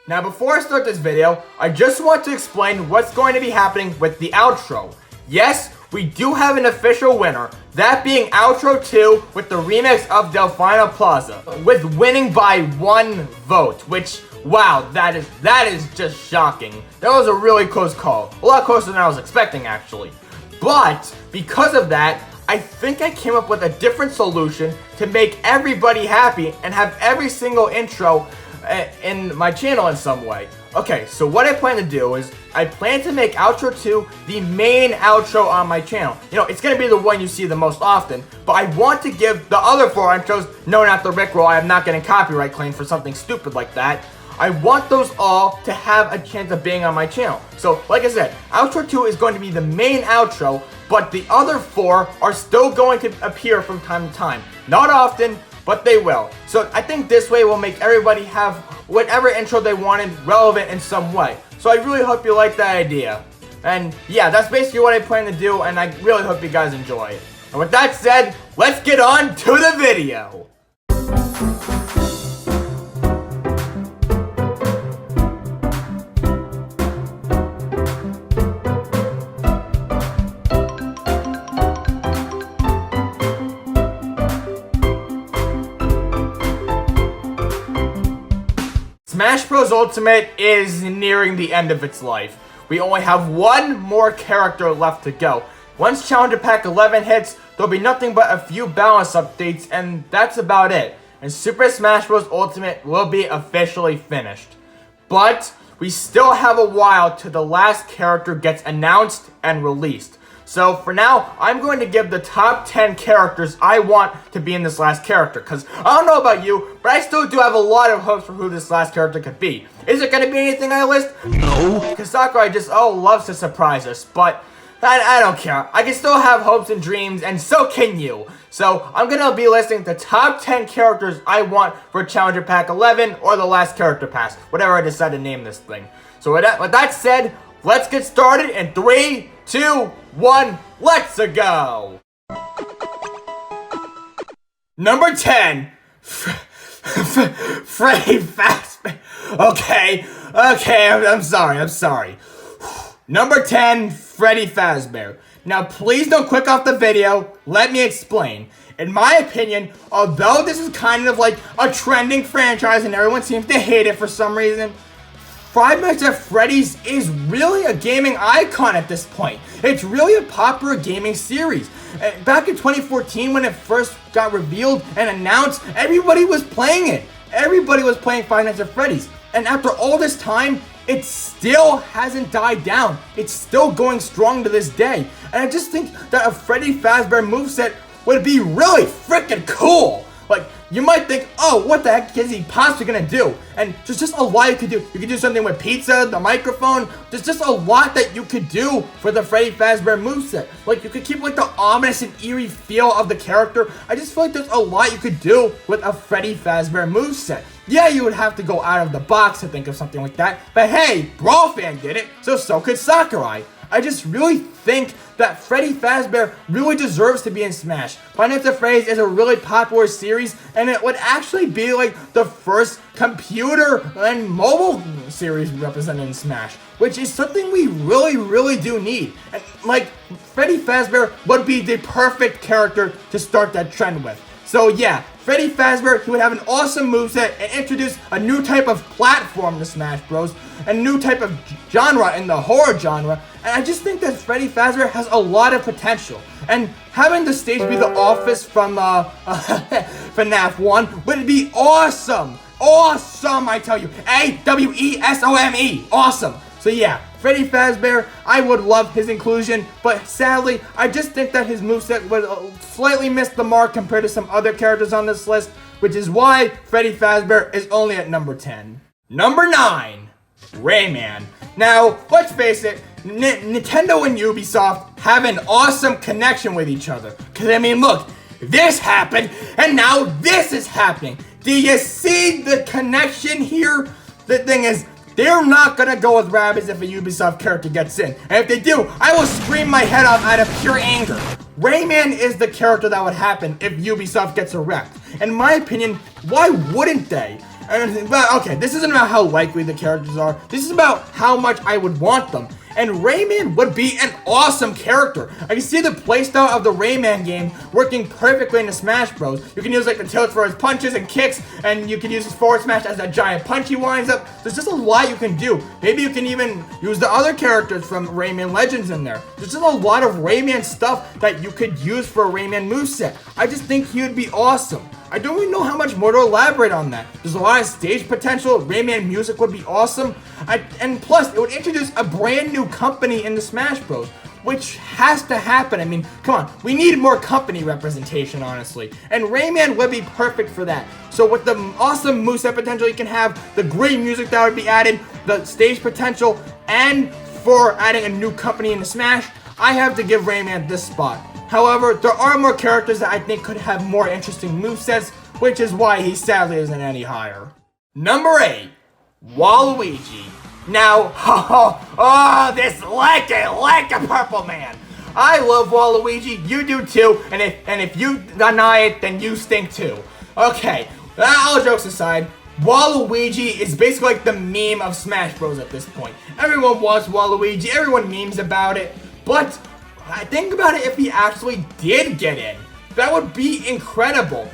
Now before I start this video, I just want to explain what's going to be happening with the outro. Yes, we do have an official winner, that being Outro 2 with the remix of Delfino Plaza, with winning by 1 vote, which, wow, that is just shocking. That was a really close call, a lot closer than I was expecting actually. But, because of that, I think I came up with a different solution to make everybody happy and have every single intro in my channel in some way. Okay, so what I plan to do is, I plan to make Outro 2 the main outro on my channel. You know, it's going to be the one you see the most often, but I want to give the other 4 intros, no, not the Rickroll, I am not getting copyright claimed for something stupid like that. I want those all to have a chance of being on my channel. So, like I said, Outro 2 is going to be the main outro, but the other 4 are still going to appear from time to time. Not often, but they will. So I think this way will make everybody have whatever intro they wanted relevant in some way. So I really hope you like that idea. And yeah, that's basically what I plan to do, and I really hope you guys enjoy it. And with that said, let's get on to the video. Smash Bros. Ultimate is nearing the end of its life. We only have 1 more character left to go. Once Challenger Pack 11 hits, there'll be nothing but a few balance updates, and that's about it. And Super Smash Bros. Ultimate will be officially finished. But we still have a while till the last character gets announced and released. So for now, I'm going to give the top 10 characters I want to be in this last character. Because I don't know about you, but I still do have a lot of hopes for who this last character could be. Is it going to be anything I list? No. Because Sakurai just loves to surprise us. But I don't care. I can still have hopes and dreams, and so can you. So I'm going to be listing the top 10 characters I want for Challenger Pack 11 or the last character pass. Whatever I decide to name this thing. So with that said, let's get started in 3, 2, 1, let's go! Number 10, Freddy Fazbear. Okay, I'm sorry. Number 10, Freddy Fazbear. Now please don't click off the video, let me explain. In my opinion, although this is kind of like a trending franchise and everyone seems to hate it for some reason, Five Nights at Freddy's is really a gaming icon at this point. It's really a popular gaming series. Back in 2014 when it first got revealed and announced, everybody was playing it. Everybody was playing Five Nights at Freddy's. And after all this time, it still hasn't died down. It's still going strong to this day. And I just think that a Freddy Fazbear moveset would be really freaking cool. Like, you might think, oh, what the heck is he possibly gonna do? And there's just a lot you could do. You could do something with pizza, the microphone. There's just a lot that you could do for the Freddy Fazbear moveset. Like, you could keep like the ominous and eerie feel of the character. I just feel like there's a lot you could do with a Freddy Fazbear moveset. Yeah, you would have to go out of the box to think of something like that. But hey, Brawl Fan did it, so could Sakurai. I just really think that Freddy Fazbear really deserves to be in Smash. Five Nights at Freddy's is a really popular series, and it would actually be like the first computer and mobile series represented in Smash, which is something we really do need. And like, Freddy Fazbear would be the perfect character to start that trend with. So yeah, Freddy Fazbear, he would have an awesome moveset and introduce a new type of platform to Smash Bros. A new type of genre in the horror genre. And I just think that Freddy Fazbear has a lot of potential. And having the stage be the office from FNAF 1 would be awesome. Awesome, I tell you. AWESOME. Awesome. So yeah, Freddy Fazbear, I would love his inclusion, but sadly, I just think that his moveset would slightly miss the mark compared to some other characters on this list, which is why Freddy Fazbear is only at number 10. Number 9, Rayman. Now, let's face it, Nintendo and Ubisoft have an awesome connection with each other. Because, I mean, look, this happened, and now this is happening. Do you see the connection here? The thing is, they're not gonna go with Rabbids if a Ubisoft character gets in. And if they do, I will scream my head off out of pure anger. Rayman is the character that would happen if Ubisoft gets erect. In my opinion, why wouldn't they? But okay, this isn't about how likely the characters are. This is about how much I would want them. And Rayman would be an awesome character. I can see the playstyle of the Rayman game working perfectly into Smash Bros. You can use like the tilt for his punches and kicks, and you can use his forward smash as that giant punch he winds up. There's just a lot you can do. Maybe you can even use the other characters from Rayman Legends in there. There's just a lot of Rayman stuff that you could use for a Rayman moveset. I just think he would be awesome. I don't really know how much more to elaborate on that. There's a lot of stage potential. Rayman music would be awesome. And plus, it would introduce a brand new company in the Smash Bros, which has to happen. I mean, come on. We need more company representation, honestly. And Rayman would be perfect for that. So with the awesome moveset potential you can have, the great music that would be added, the stage potential, and for adding a new company in the Smash, I have to give Rayman this spot. However, there are more characters that I think could have more interesting movesets, which is why he sadly isn't any higher. Number 8, Waluigi. Now, this like a purple man. I love Waluigi, you do too, and if you deny it, then you stink too. Okay, all jokes aside, Waluigi is basically like the meme of Smash Bros at this point. Everyone wants Waluigi, everyone memes about it, but I think about it, if he actually did get in, that would be incredible.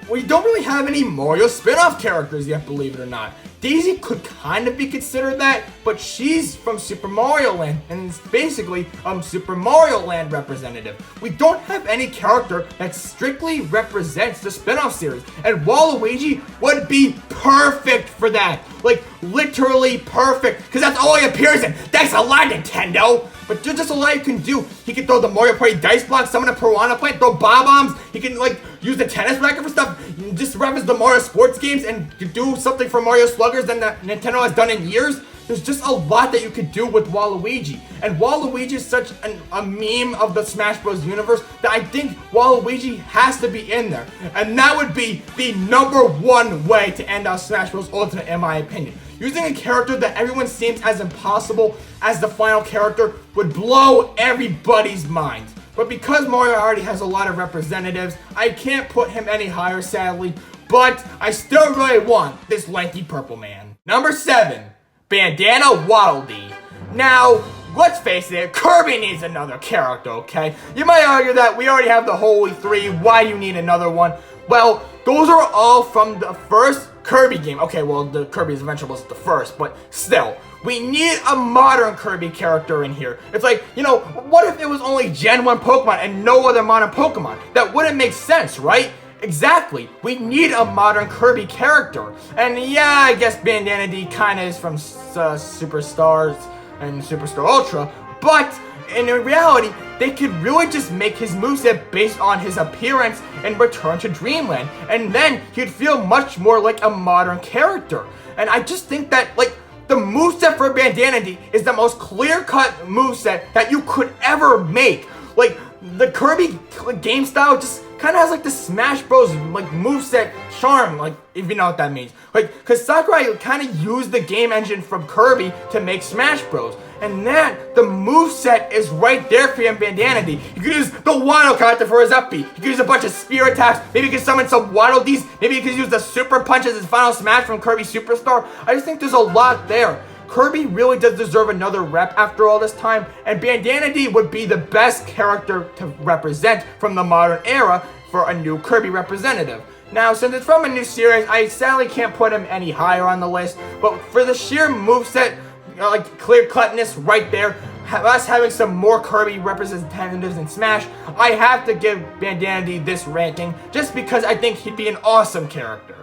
We don't really have any Mario spin-off characters yet, believe it or not. Daisy could kind of be considered that, but she's from Super Mario Land, and is basically Super Mario Land representative. We don't have any character that strictly represents the spin-off series, and Waluigi would be perfect for that. Like, literally perfect, because that's all he appears in. Thanks a lot, Nintendo! But there's just a lot you can do. He can throw the Mario Party dice block, summon a Piranha Plant, throw bob-ombs. He can, like, use the tennis racket for stuff. Just reference the Mario sports games and do something for Mario Sluggers that Nintendo has done in years. There's just a lot that you could do with Waluigi. And Waluigi is such a meme of the Smash Bros. Universe that I think Waluigi has to be in there. And that would be the #1 way to end off Smash Bros. Ultimate, in my opinion. Using a character that everyone seems as impossible as the final character would blow everybody's mind. But because Mario already has a lot of representatives, I can't put him any higher, sadly. But I still really want this lanky purple man. Number 7, Bandana Waddle Dee. Now, let's face it, Kirby needs another character, okay? You might argue that we already have the Holy Three, why do you need another one? Well, those are all from the first Kirby game. Okay, well, the Kirby's Adventure was the first, but still, we need a modern Kirby character in here. It's like, you know, what if it was only Gen 1 Pokemon and no other modern Pokemon? That wouldn't make sense, right? Exactly. We need a modern Kirby character. And yeah, I guess Bandana Dee kinda is from Superstars and Superstar Ultra, but in reality, they could really just make his moveset based on his appearance in Return to Dreamland, and then he'd feel much more like a modern character. And I just think that, like, the moveset for Bandana Dee is the most clear-cut moveset that you could ever make. Like, the Kirby game style just kind of has like the Smash Bros. Like moveset charm, like, if you know what that means. Like, because Sakurai kind of used the game engine from Kirby to make Smash Bros. And that, the moveset is right there for you in Bandana Dee. You could use the Waddle character for his up B. You could use a bunch of spear attacks. Maybe you could summon some Waddle Dees. Maybe you could use the Super Punch as his final smash from Kirby Superstar. I just think there's a lot there. Kirby really does deserve another rep after all this time, and Bandana Dee would be the best character to represent from the modern era for a new Kirby representative. Now, since it's from a new series, I sadly can't put him any higher on the list, but for the sheer moveset, like clear-cutness right there, us having some more Kirby representatives in Smash, I have to give Bandana Dee this ranking, just because I think he'd be an awesome character.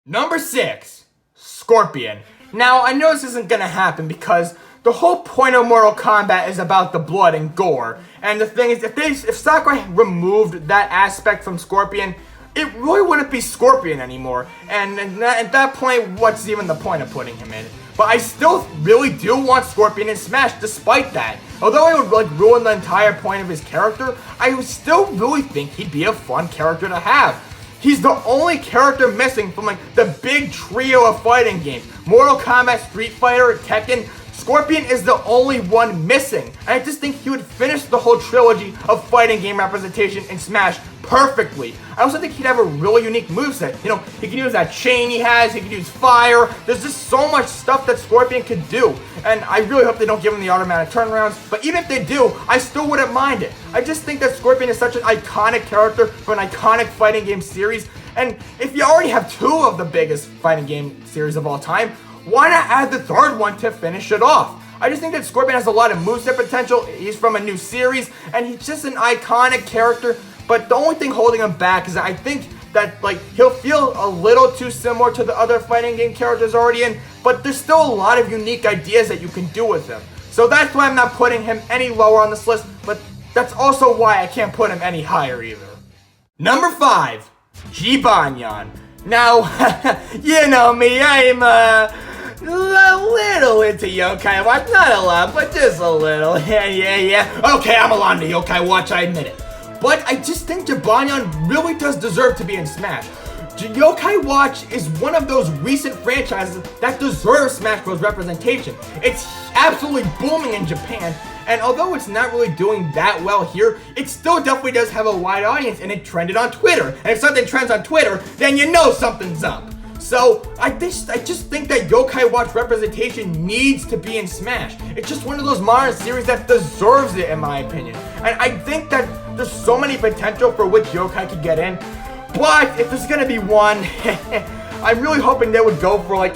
Number 6, Scorpion. Now, I know this isn't gonna happen because the whole point of Mortal Kombat is about the blood and gore. And the thing is, if Sakurai removed that aspect from Scorpion, it really wouldn't be Scorpion anymore. And at that point, what's even the point of putting him in? But I still really do want Scorpion in Smash despite that. Although it would like ruin the entire point of his character, I still really think he'd be a fun character to have. He's the only character missing from like the big trio of fighting games. Mortal Kombat, Street Fighter, Tekken, Scorpion is the only one missing, and I just think he would finish the whole trilogy of fighting game representation in Smash perfectly. I also think he'd have a really unique moveset. You know, he could use that chain he has, he could use fire. There's just so much stuff that Scorpion could do, and I really hope they don't give him the automatic turnarounds, but even if they do, I still wouldn't mind it. I just think that Scorpion is such an iconic character for an iconic fighting game series, and if you already have two of the biggest fighting game series of all time, why not add the third one to finish it off? I just think that Scorpion has a lot of moveset potential. He's from a new series, and he's just an iconic character. But the only thing holding him back is I think that he'll feel a little too similar to the other fighting game characters already in, but there's still a lot of unique ideas that you can do with him. So that's why I'm not putting him any lower on this list, but that's also why I can't put him any higher either. Number 5, Jibanyan. Now, you know me, I'm a little into Yokai Watch, not a lot, but just a little. Yeah. Okay, I'm a lot into Yokai Watch, I admit it. But I just think Jibanyan really does deserve to be in Smash. Yokai Watch is one of those recent franchises that deserves Smash Bros. Representation. It's absolutely booming in Japan, and although it's not really doing that well here, it still definitely does have a wide audience, and it trended on Twitter. And if something trends on Twitter, then you know something's up. So, I just think that Yokai Watch representation needs to be in Smash. It's just one of those modern series that deserves it, in my opinion. And I think that there's so many potential for which Yokai could get in. But, if there's gonna be one, I'm really hoping they would go for,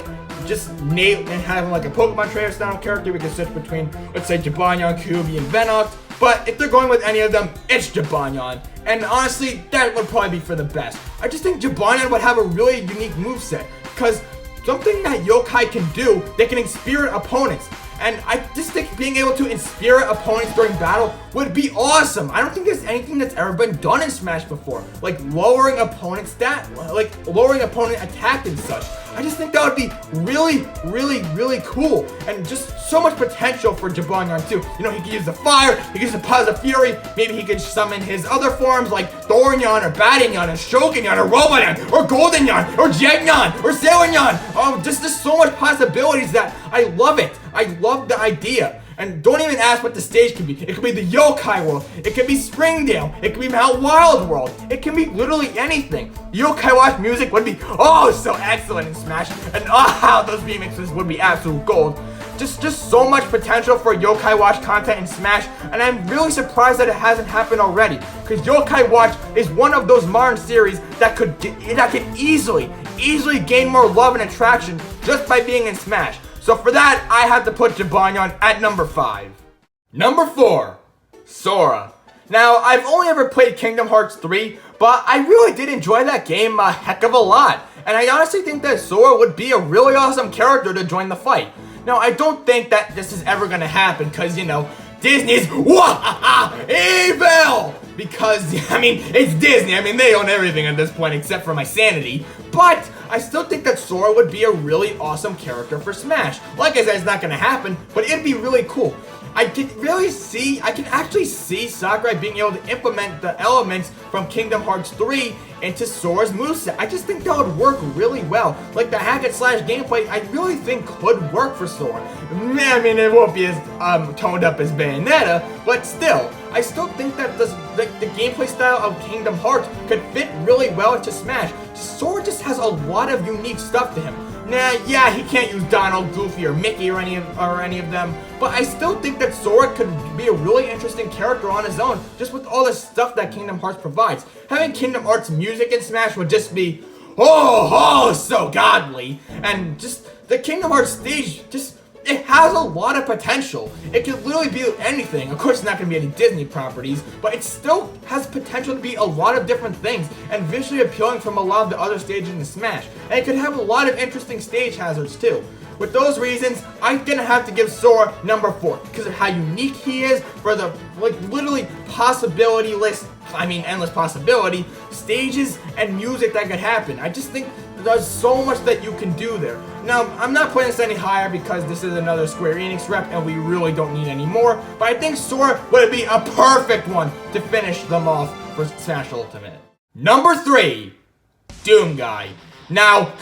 just Nate and have him like a Pokemon Trainer style character. We could switch between, let's say, Jibanyan, Kyuubi, and Venoct. But if they're going with any of them, it's Jibanyan. And honestly, that would probably be for the best. I just think Jibanyan would have a really unique moveset, because something that Yokai can do, they can inspirit opponents. And I just think being able to inspirit opponents during battle would be awesome. I don't think there's anything that's ever been done in Smash before. Like lowering opponent lowering opponent attack and such. I just think that would be really cool. And just so much potential for Jibanyan too. You know, he could use the fire, he could use the Positive Fury, maybe he could summon his other forms like Thornyan or Battingyan or Shogunyan or Roboyan or Goldenyan or Jegnan or Sailoryan. Oh, just there's so much possibilities that I love it. I love the idea. And don't even ask what the stage could be. It could be the Yokai World. It could be Springdale. It could be Mount Wild World. It can be literally anything. Yokai Watch music would be so excellent in Smash. And those remixes would be absolute gold. Just so much potential for Yokai Watch content in Smash, and I'm really surprised that it hasn't happened already. Because Yokai Watch is one of those modern series that could easily gain more love and attraction just by being in Smash. So for that, I have to put Jibanyan at number 5. Number 4, Sora. Now, I've only ever played Kingdom Hearts 3, but I really did enjoy that game a heck of a lot. And I honestly think that Sora would be a really awesome character to join the fight. Now, I don't think that this is ever gonna happen, because, you know, Disney's evil! Because, I mean, it's Disney. I mean, they own everything at this point except for my sanity. But I still think that Sora would be a really awesome character for Smash. Like I said, it's not gonna happen, but it'd be really cool. I can actually see Sakurai being able to implement the elements from Kingdom Hearts 3 into Sora's moveset. I just think that would work really well. Like the hack and slash gameplay, I really think could work for Sora. I mean, it won't be as toned up as Bayonetta, but still, I still think that the gameplay style of Kingdom Hearts could fit really well into Smash. Sora just has a lot of unique stuff to him. Yeah, he can't use Donald, Goofy, or Mickey or any of them, but I still think that Sora could be a really interesting character on his own, just with all the stuff that Kingdom Hearts provides. Having Kingdom Hearts music in Smash would just be, so godly, and just the Kingdom Hearts stage, it has a lot of potential. It could literally be anything. Of course, it's not going to be any Disney properties, but it still has potential to be a lot of different things and visually appealing from a lot of the other stages in the Smash. And it could have a lot of interesting stage hazards too. With those reasons, I'm gonna have to give Sora number 4 because of how unique he is for the literally possibility list. I mean, endless possibility stages and music that could happen. I just think there's so much that you can do there. Now, I'm not putting this any higher because this is another Square Enix rep and we really don't need any more, but I think Sora would be a perfect one to finish them off for Smash Ultimate. Number 3, Doom Guy. Now,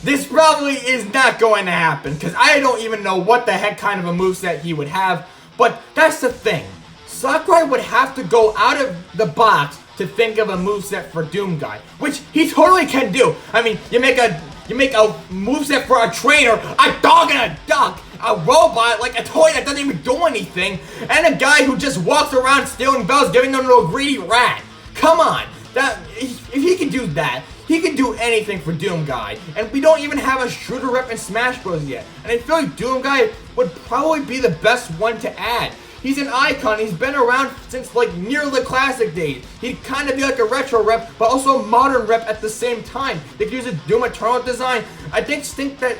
this probably is not going to happen, because I don't even know what the heck kind of a moveset he would have, but that's the thing. Sakurai would have to go out of the box to think of a moveset for Doomguy, which he totally can do. I mean, you make a moveset for a trainer, a dog and a duck, a robot, like a toy that doesn't even do anything, and a guy who just walks around stealing bells, giving them to a greedy rat. Come on, if he can do that, he can do anything for Doomguy. And we don't even have a shooter rep in Smash Bros. Yet. And I feel like Doomguy would probably be the best one to add. He's an icon. He's been around since like near the classic days. He'd kind of be like a retro rep, but also a modern rep at the same time. They could use a Doom Eternal design. I just think that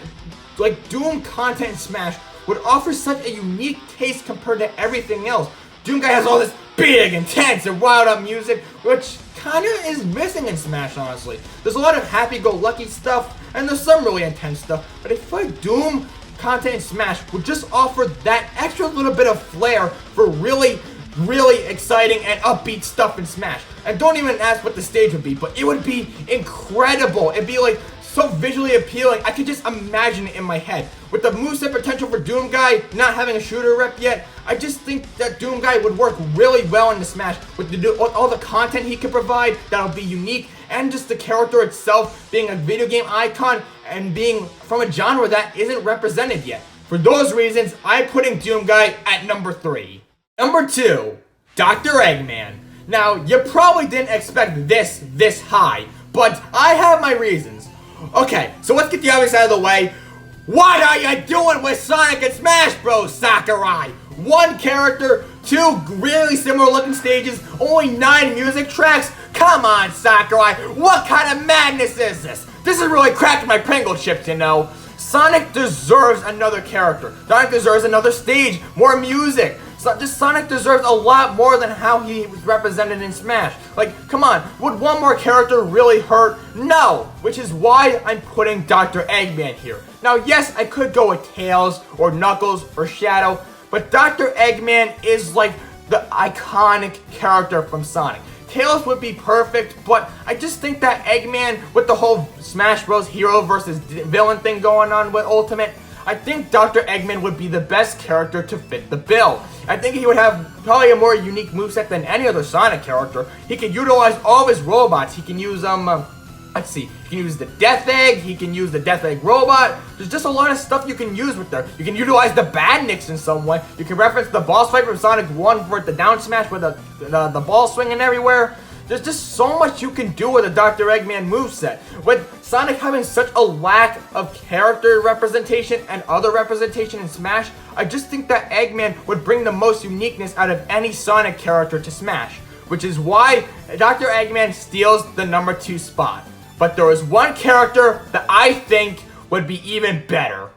like Doom content in Smash would offer such a unique taste compared to everything else. Doomguy has all this big, intense, and wild up music, which kind of is missing in Smash, honestly. There's a lot of happy-go-lucky stuff, and there's some really intense stuff, but I feel like Doom content in Smash would just offer that extra little bit of flair for really, really exciting and upbeat stuff in Smash. And don't even ask what the stage would be, but it would be incredible. It'd be like so visually appealing, I could just imagine it in my head. With the moveset potential for Doomguy not having a shooter rep yet, I just think that Doomguy would work really well in the Smash with all the content he could provide that'll be unique, and just the character itself being a video game icon and being from a genre that isn't represented yet. For those reasons, I'm putting Doomguy at number 3. Number 2, Dr. Eggman. Now, you probably didn't expect this high, but I have my reasons. Okay, so let's get the obvious out of the way. What are you doing with Sonic and Smash Bros, Sakurai? One character, 2 really similar looking stages, only 9 music tracks? Come on, Sakurai, what kind of madness is this? This is really cracking my Pringle chips, you know. Sonic deserves another character. Sonic deserves another stage, more music. Sonic deserves a lot more than how he was represented in Smash. Like, come on, would one more character really hurt? No! Which is why I'm putting Dr. Eggman here. Now, yes, I could go with Tails, or Knuckles, or Shadow, but Dr. Eggman is like the iconic character from Sonic. Tails would be perfect, but I just think that Eggman, with the whole Smash Bros. Hero versus villain thing going on with Ultimate, I think Dr. Eggman would be the best character to fit the bill. I think he would have probably a more unique moveset than any other Sonic character. He can utilize all of his robots. He can use, let's see, he can use the Death Egg, he can use the Death Egg robot. There's just a lot of stuff you can use with there. You can utilize the Badniks in some way. You can reference the boss fight from Sonic 1 for the down smash with the ball swinging everywhere. There's just so much you can do with a Dr. Eggman moveset. With Sonic having such a lack of character representation and other representation in Smash, I just think that Eggman would bring the most uniqueness out of any Sonic character to Smash, which is why Dr. Eggman steals the number 2 spot. But there is one character that I think would be even better.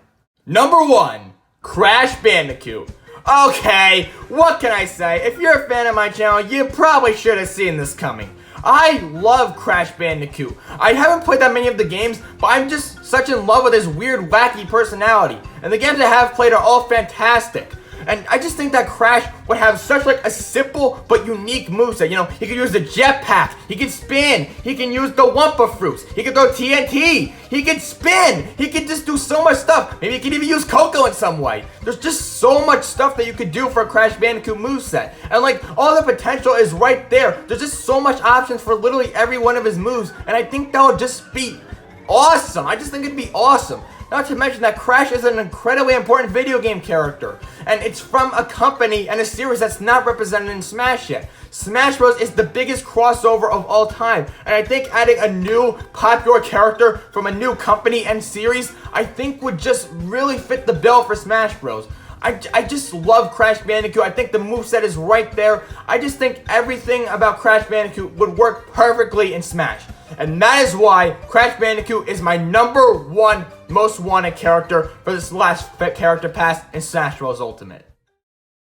Number 1, Crash Bandicoot. Okay, what can I say? If you're a fan of my channel, you probably should have seen this coming. I love Crash Bandicoot. I haven't played that many of the games, but I'm just such in love with his weird, wacky personality. And the games I have played are all fantastic. And I just think that Crash would have such like a simple but unique moveset. You know, he could use the jetpack, he could spin, he can use the Wumpa Fruits, he could throw TNT, he could spin, he could just do so much stuff. Maybe he could even use Coco in some way. There's just so much stuff that you could do for a Crash Bandicoot moveset. And like, all the potential is right there. There's just so much options for literally every one of his moves. And I think that would just be awesome. I just think it'd be awesome. Not to mention that Crash is an incredibly important video game character, and it's from a company and a series that's not represented in Smash yet. Smash Bros. Is the biggest crossover of all time, and I think adding a new popular character from a new company and series, I think would just really fit the bill for Smash Bros. I just love Crash Bandicoot. I think the moveset is right there. I just think everything about Crash Bandicoot would work perfectly in Smash. And that is why Crash Bandicoot is my number 1 most wanted character for this last character pass in Smash Bros. Ultimate.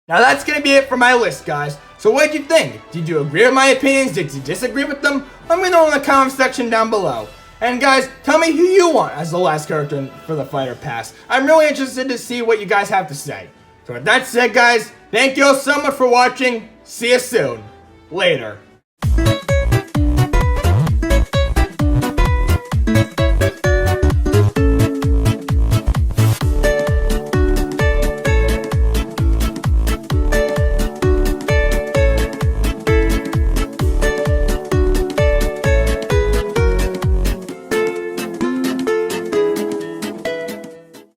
Now that's going to be it for my list, guys. So what did you think? Did you agree with my opinions? Did you disagree with them? Let me know in the comment section down below. And guys, tell me who you want as the last character for the Fighter Pass. I'm really interested to see what you guys have to say. So with that said, guys, thank you all so much for watching. See you soon. Later.